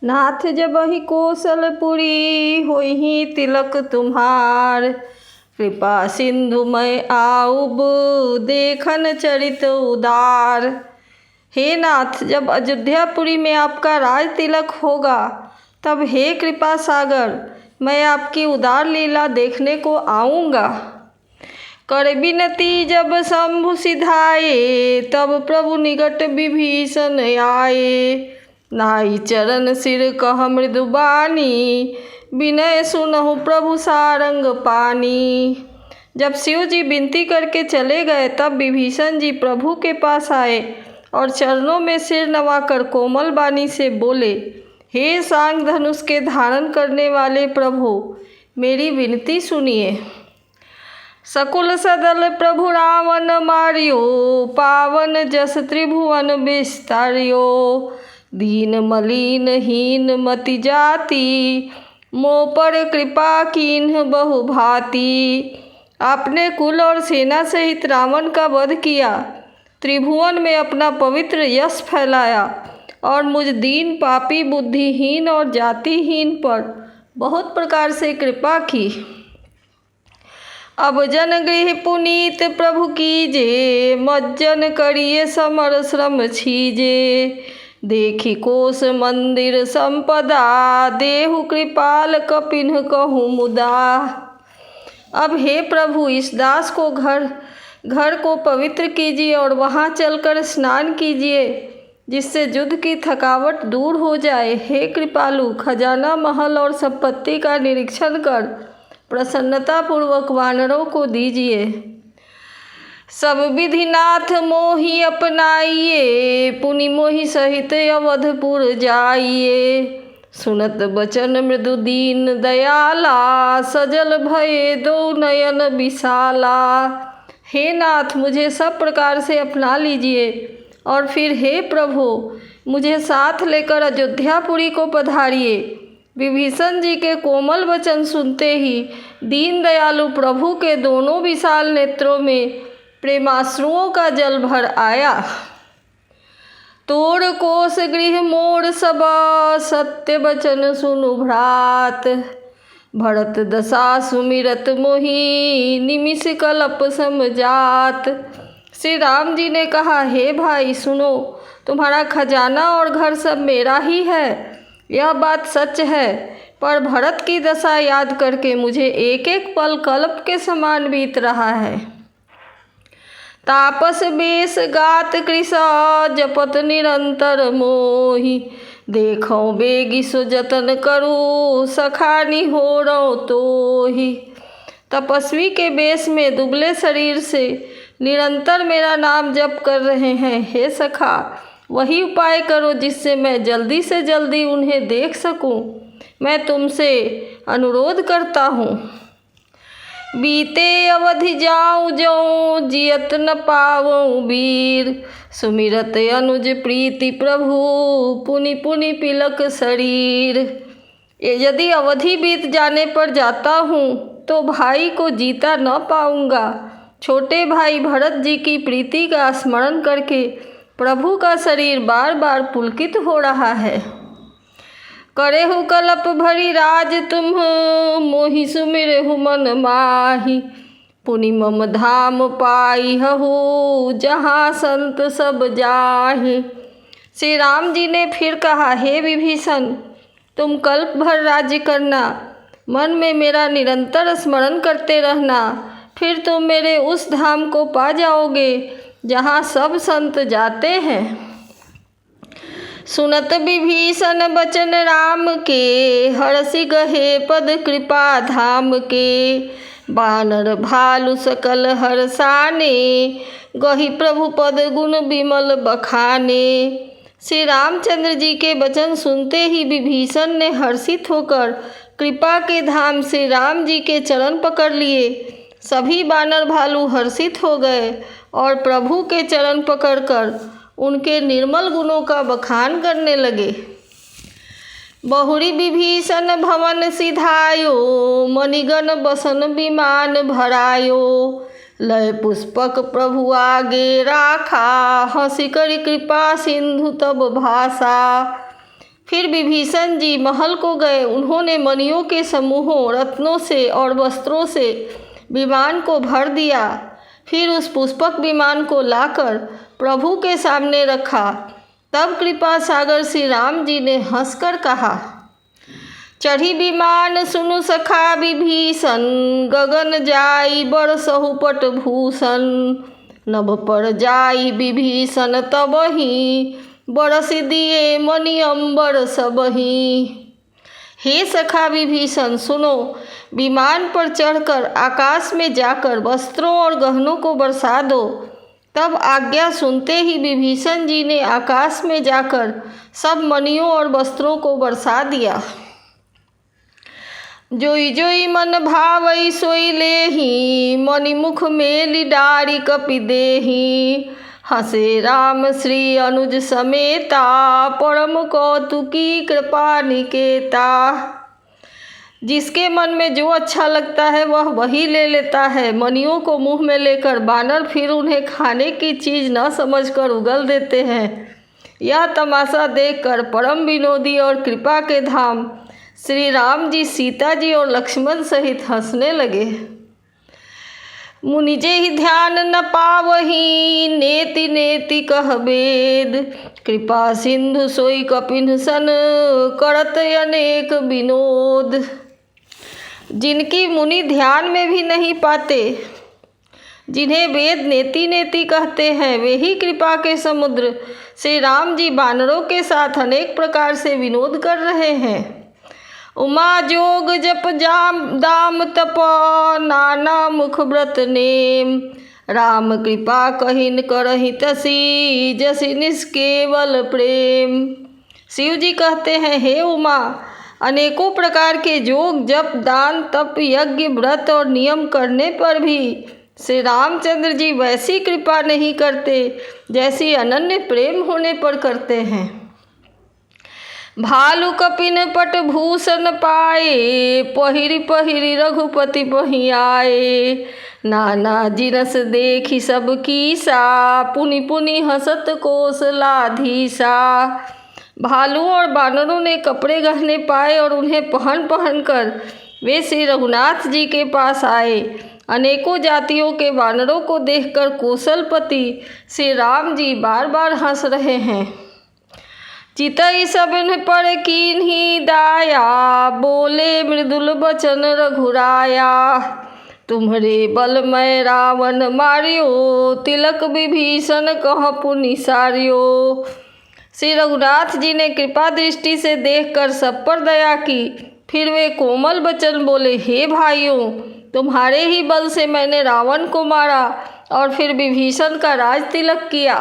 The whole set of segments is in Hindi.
नाथ जबहि कौशलपुरी होई तिलक तुम्हार। कृपा सिंधु मैं आऊब देखन चरित उदार। हे नाथ, जब अयोध्यापुरी में आपका राज तिलक होगा तब हे कृपा सागर मैं आपकी उदार लीला देखने को आऊँगा। कर बिनती जब शंभु सिधाए तब प्रभु निकट विभीषण आए। नाई चरण सिर कह मृदुबानी विनय सुनहु प्रभु सारंग पानी। जब शिव जी विनती करके चले गए तब विभीषण जी प्रभु के पास आए और चरणों में सिर नवाकर कोमल वाणी से बोले, हे सांग धनुष के धारण करने वाले प्रभु, मेरी विनती सुनिए। सकुल सदल प्रभु रावण मारियो, पावन जस त्रिभुवन विस्तारियो। दीन मलिन हीन मति जाति, मोह पर कृपा कीन्ह बहु भांति। आपने कुल और सेना सहित रावण का वध किया, त्रिभुवन में अपना पवित्र यश फैलाया और मुझ दीन पापी बुद्धिहीन और जातिहीन पर बहुत प्रकार से कृपा की। अब जन गृह पुनीत प्रभु कीजे, मज्जन करिए समर श्रम छीजे। देखी कोस मंदिर संपदा, देहु कृपाल कपिन्ह कहूँ मुदा। अब हे प्रभु, इस दास को घर को पवित्र कीजिए और वहाँ चलकर स्नान कीजिए जिससे युद्ध की थकावट दूर हो जाए। हे कृपालु, खजाना महल और संपत्ति का निरीक्षण कर प्रसन्नता पूर्वक वानरों को दीजिए। सब विधिनाथ मोहि अपनाइए, पुनि मोहि सहित अवधपुर जाइए। सुनत बचन मृदु दीन दयाला, सजल भये दो नयन विशाला। हे नाथ, मुझे सब प्रकार से अपना लीजिए और फिर हे प्रभु, मुझे साथ लेकर अयोध्यापुरी को पधारिए। विभीषण जी के कोमल वचन सुनते ही दीन दयालु प्रभु के दोनों विशाल नेत्रों में प्रेमाश्रुओं का जल भर आया। तोड़ कोस गृह मोर सबा, सत्य वचन सुनु भ्रात। भरत दशा सुमिरत मोहि, निमिष कल्प समझात। श्री राम जी ने कहा, हे भाई सुनो, तुम्हारा खजाना और घर सब मेरा ही है, यह बात सच है, पर भरत की दशा याद करके मुझे एक एक पल कल्प के समान बीत रहा है। तापस बेश गात कृशा, जपत निरंतर मोहि। देखो बेगी सो जतन करूँ, सखानी हो रो तोहि। तपस्वी के बेश में दुबले शरीर से निरंतर मेरा नाम जप कर रहे हैं। हे सखा, वही उपाय करो जिससे मैं जल्दी से जल्दी उन्हें देख सकूं। मैं तुमसे अनुरोध करता हूँ। बीते अवधि जाऊँ जो, जियत न पावऊँ वीर। सुमिरत अनुज प्रीति प्रभु, पुनि पुनि पिलक शरीर। यदि अवधि बीत जाने पर जाता हूँ तो भाई को जीता न पाऊँगा। छोटे भाई भरत जी की प्रीति का स्मरण करके प्रभु का शरीर बार बार पुलकित हो रहा है। करेहु कल्प भरी राज तुम, मोहि सुमिरहु मन माहि। पुनि मम धाम पाई हहु, जहाँ संत सब जाहि। श्री राम जी ने फिर कहा, हे विभीषण, तुम कल्प भर राज्य करना, मन में मेरा निरंतर स्मरण करते रहना, फिर तुम मेरे उस धाम को पा जाओगे जहाँ सब संत जाते हैं। सुनत विभीषण बचन राम के, हरषि गहे पद कृपा धाम के। बानर भालु सकल हरसाने, गहि प्रभु पद गुण विमल बखाने। श्री रामचंद्र जी के वचन सुनते ही विभीषण ने हर्षित होकर कृपा के धाम श्री राम जी के चरण पकड़ लिए। सभी बानर भालू हर्षित हो गए और प्रभु के चरण पकड़कर उनके निर्मल गुणों का बखान करने लगे। बहुरी विभीषण भवन सिधायो, मणिगण बसन विमान भरायो। लय पुष्पक प्रभु आगे राखा, हंसी करी कृपा सिंधु तब भाषा। फिर विभीषण जी महल को गए। उन्होंने मणियों के समूहों, रत्नों से और वस्त्रों से विमान को भर दिया। फिर उस पुष्पक विमान को लाकर प्रभु के सामने रखा। तब कृपा सागर श्री राम जी ने हंसकर कहा, चढ़ी विमान सुनु सखा विभीषण, गगन जाई बरसहु पट भूषण। नभ पर जाई विभीषण तबहि, बरस दिए मणि अम्बर सबहि। हे सखा विभीषण सुनो, विमान पर चढ़कर आकाश में जाकर वस्त्रों और गहनों को बरसा दो। तब आज्ञा सुनते ही विभीषण जी ने आकाश में जाकर सब मणियों और वस्त्रों को बरसा दिया। जोई जोई मन भावई सोई लेहि, मणि मुख मेलि डारी कपि देहि। हसे राम श्री अनुज समेता, परम कौतुकी कृपा निकेता। जिसके मन में जो अच्छा लगता है वह वही ले लेता है। मणियों को मुंह में लेकर बानर फिर उन्हें खाने की चीज़ न समझकर उगल देते हैं। यह तमाशा देखकर परम विनोदी और कृपा के धाम श्री राम जी, सीता जी और लक्ष्मण सहित हंसने लगे। मुनिजे ही ध्यान न पावही, नेति नेति कह वेद। कृपा सिंधु सोई कपिन सन, करत अनेक विनोद। जिनकी मुनि ध्यान में भी नहीं पाते, जिन्हें वेद नेति नेति कहते हैं, वे ही कृपा के समुद्र श्री राम जी बानरों के साथ अनेक प्रकार से विनोद कर रहे हैं। उमा जोग जप जाम दाम तप, नाना मुख व्रत नेम। राम कृपा कहिन करहि तसी, जसि निष्केवल प्रेम। शिव जी कहते हैं, हे उमा, अनेकों प्रकार के योग, जप, दान, तप, यज्ञ, व्रत और नियम करने पर भी श्री रामचंद्र जी वैसी कृपा नहीं करते जैसी अनन्य प्रेम होने पर करते हैं। भालु कपिन पट भूषण पाए, पहिरी पहिरी रघुपति पहि आए। नाना जिनस देखी सब कीसा, पुनि पुनि हसत कौशलाधीसा। भालू और बानरों ने कपड़े गहने पाए और उन्हें पहन पहन कर वे श्री रघुनाथ जी के पास आए। अनेकों जातियों के बानरों को देखकर कौशलपति श्री राम जी बार बार हंस रहे हैं। चितई सबन पर कीन्ही दाया, बोले मृदुल बचन रघुराया। तुम्हारे बल मैं रावण मारियो, तिलक विभीषण कह पुनि सारियो। श्री रघुनाथ जी ने कृपा दृष्टि से देखकर सब पर दया की। फिर वे कोमल वचन बोले, हे भाइयों, तुम्हारे ही बल से मैंने रावण को मारा और फिर विभीषण का राज तिलक किया।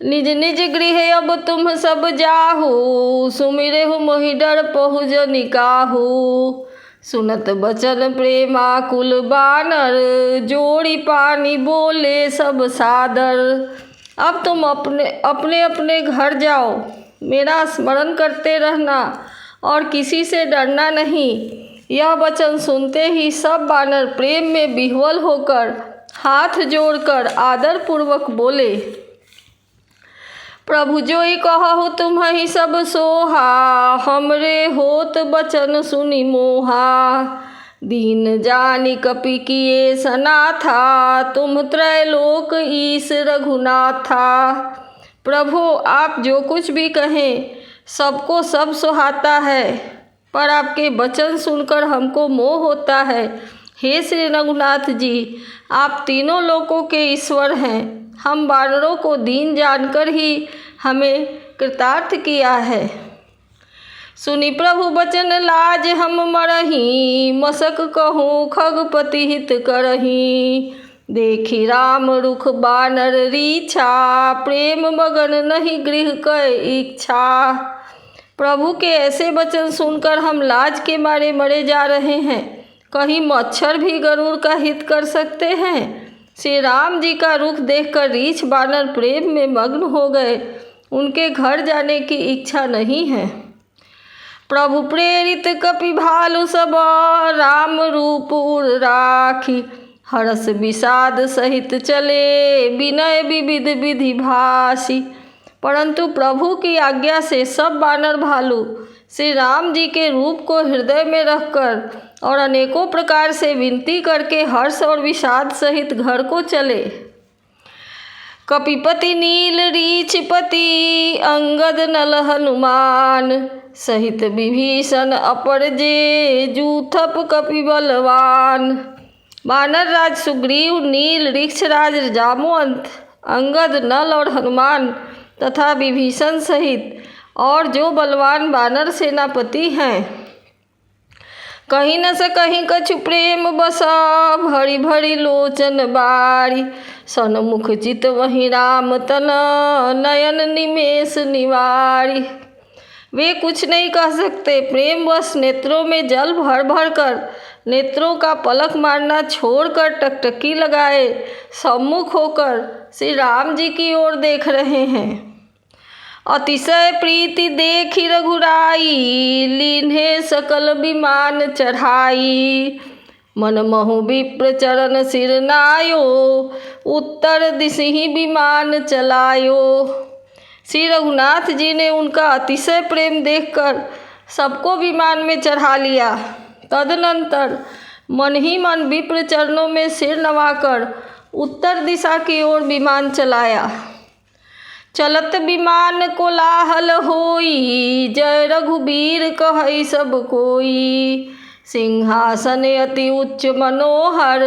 निज निज गृह अब तुम सब जाहु, सुमिरे हो मोहि डर पहु जनि काहू। सुनत बचन प्रेमा कुल बानर, जोड़ी पानी बोले सब सादर। अब तुम अपने अपने घर जाओ, मेरा स्मरण करते रहना और किसी से डरना नहीं। यह वचन सुनते ही सब बानर प्रेम में विह्वल होकर हाथ जोड़कर आदर पूर्वक बोले, प्रभु जोई कहु तुम्हि सब सोहा, हमरे होत बचन सुनि मोहा। दीन जानि कपि किए सनाथा, तुम त्रैलोक ईश रघुनाथा। प्रभु आप जो कुछ भी कहें सबको सब सुहाता है, पर आपके वचन सुनकर हमको मोह होता है। हे श्री रघुनाथ जी, आप तीनों लोकों के ईश्वर हैं। हम बानरों को दीन जानकर ही हमें कृतार्थ किया है। सुनि प्रभु वचन लाज हम मरही, मसक कहूँ खगपति हित करही। देखी राम रुख बानर रीछा, प्रेम मगन नहीं गृह कै इच्छा। प्रभु के ऐसे वचन सुनकर हम लाज के मारे मरे जा रहे हैं। कहीं मच्छर भी गरुड़ का हित कर सकते हैं। श्री राम जी का रुख देखकर रीछ बानर प्रेम में मग्न हो गए। उनके घर जाने की इच्छा नहीं है। प्रभु प्रेरित कपि भालु सब, राम रूप उर राखी। हरस विषाद सहित चले, विनय विविध विधि भाषी। परंतु प्रभु की आज्ञा से सब वानर भालू श्री राम जी के रूप को हृदय में रखकर और अनेकों प्रकार से विनती करके हर्ष और विषाद सहित घर को चले। कपिपति नील रीछपति अंगद नल हनुमान सहित विभीषण अपर जे जूथप कपि बलवान। वानर राज सुग्रीव, नील, ऋक्षराज जामवंत, अंगद, नल और हनुमान तथा विभीषण सहित और जो बलवान वानर सेनापति हैं, कहीं न सकहीं कछु प्रेम बसा भरी भरी लोचन बारी। सन्मुख चित वहीं राम तन नयन निमेष निवारी। वे कुछ नहीं कह सकते, प्रेमवश नेत्रों में जल भर भर कर नेत्रों का पलक मारना छोड़कर टकटकी लगाए सम्मुख होकर श्री राम जी की ओर देख रहे हैं। अतिशय प्रीति देखी रघुराई लीन्हे सकल विमान चढ़ाई। मन महु विप्र चरण सिर नायो उत्तर दिशि ही विमान चलायो। श्री रघुनाथ जी ने उनका अतिशय प्रेम देखकर सबको विमान में चढ़ा लिया। तदनंतर मन ही मन विप्र चरणों में सिर नवाकर उत्तर दिशा की ओर विमान चलाया। चलत विमान कोलाहल होई जय रघुबीर कहई सब कोई। सिंहासन अति उच्च मनोहर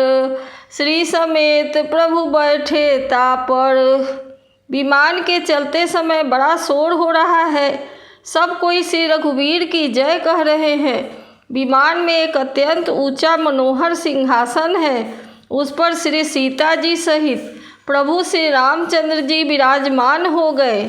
श्री समेत प्रभु बैठे तापर। विमान के चलते समय बड़ा शोर हो रहा है, सब कोई श्री रघुवीर की जय कह रहे हैं। विमान में एक अत्यंत ऊंचा मनोहर सिंहासन है, उस पर श्री सीता जी सहित प्रभु श्री रामचंद्र जी विराजमान हो गए।